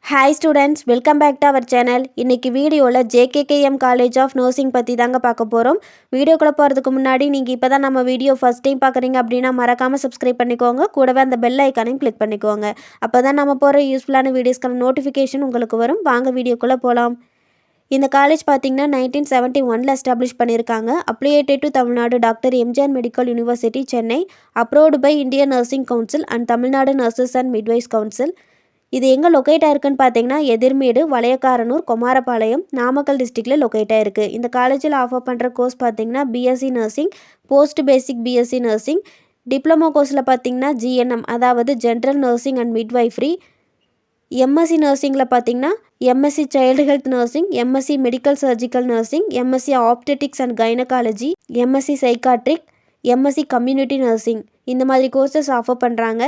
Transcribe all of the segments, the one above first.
Hi students, welcome back to our channel. இன்னைக்கு வீடியோல JKKM College of Nursing பத்தி தாங்க பார்க்க போறோம். வீடியோக்குள்ள போறதுக்கு முன்னாடி நீங்க இப்பதான் நம்ம வீடியோ ஃபர்ஸ்ட் டைம் பார்க்கறீங்க அப்படினா மறக்காம subscribe பண்ணிக்கோங்க. கூடவே அந்த bell ஐகானையும் click பண்ணிக்கோங்க. அப்பதான் நம்ம போற யூஸ்ஃபுல்லான வீடியோஸ்க்கான நோட்டிஃபிகேஷன் உங்களுக்கு வரும். வாங்க வீடியோக்குள்ள போலாம். இந்த காலேஜ் பாத்தீங்கன்னா 1971ல எஸ்டாப்லிஷ் பண்ணிருக்காங்க. Affiliated to Tamil Nadu doctor MGR medical university Chennai. Approved by Indian nursing council and Tamil Nadu nurses and midwives council. இது எங்கே லொக்கேட் ஆயிருக்குன்னு பார்த்தீங்கன்னா எதிர்மேடு, வளையக்காரனூர், குமாரபாளையம், நாமக்கல் டிஸ்ட்ரிக்டில் லொக்கேட் ஆயிருக்கு. இந்த காலேஜில் ஆஃபர் பண்ணுற கோர்ஸ் பார்த்தீங்கன்னா BSc nursing, post basic BSc nursing, diploma கோர்ஸில் பார்த்தீங்கன்னா ஜிஎன்எம் அதாவது general nursing and midwifery, MSc நர்சிங்கில் பார்த்தீங்கன்னா MSc child health nursing, MSc medical surgical nursing, MSc obstetrics and gynaecology, MSc psychiatric, MSc community nursing இந்த மாதிரி courses offer பண்ணுறாங்க.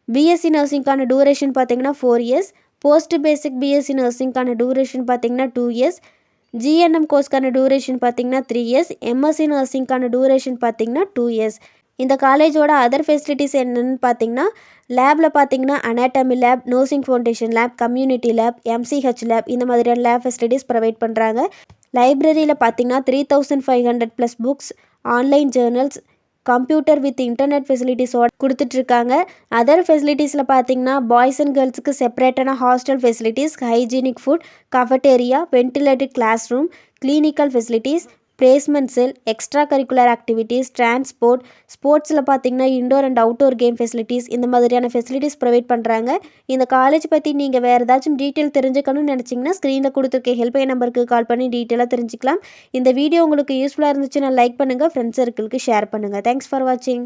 BSc நர்சிங்கான duration பார்த்தீங்கன்னா 4 இயர்ஸ், போஸ்ட் பேசிக் பிஎஸ்சி நர்சிங்கான duration பார்த்தீங்கன்னா 2 years, GNM கோர்ஸ்க்கான duration பார்த்தீங்கன்னா 3 இயர்ஸ், எம்எஸ்சி நர்சிங்கான டூரேஷன் பார்த்தீங்கன்னா 2 years. இந்த காலேஜோட அதர் ஃபெசிலிட்டிஸ் என்னென்னு பார்த்தீங்கன்னா லேபில் பார்த்தீங்கன்னா anatomy lab, nursing foundation lab, community lab, MCH lab இந்த மாதிரியான லேப் ஃபெசிலிட்டிஸ் ப்ரொவைட் பண்ணுறாங்க. லைப்ரரியில் பார்த்தீங்கன்னா 3500+ books, online journals, computer with internet ஃபெசிலிட்டிஸோடு கொடுத்துட்ருக்காங்க. அதர் ஃபெசிலிட்டிஸில் பார்த்தீங்கன்னா பாய்ஸ் அண்ட் கேர்ள்ஸுக்கு செப்பரேட்டான hostel facilities, hygienic food, cafeteria, ventilated class room, clinical facilities, placement cell, extra curricular activities, transport, ஸ்போர்ட்ஸில் பார்த்தீங்கன்னா indoor and outdoor game facilities இந்த மாதிரியான ஃபெசிலிட்டிஸ் ப்ரொவைட் பண்ணுறாங்க. இந்த காலேஜ் பற்றி நீங்கள் வேறு ஏதாச்சும் டீட்டெயில் தெரிஞ்சுக்கணும்னு நினச்சிங்கன்னா ஸ்க்ரீனில் கொடுத்துருக்க ஹெல்ப்லைன் நம்பருக்கு கால் பண்ணி டீட்டெயிலாக தெரிஞ்சுக்கலாம். இந்த வீடியோ உங்களுக்கு யூஸ்ஃபுல்லாக இருந்துச்சுன்னா லைக் பண்ணுங்கள், ஃப்ரெண்ட்ஸ் சர்க்கிளுக்கு ஷேர் பண்ணுங்கள். தேங்க்ஸ் ஃபார் வாட்சிங்.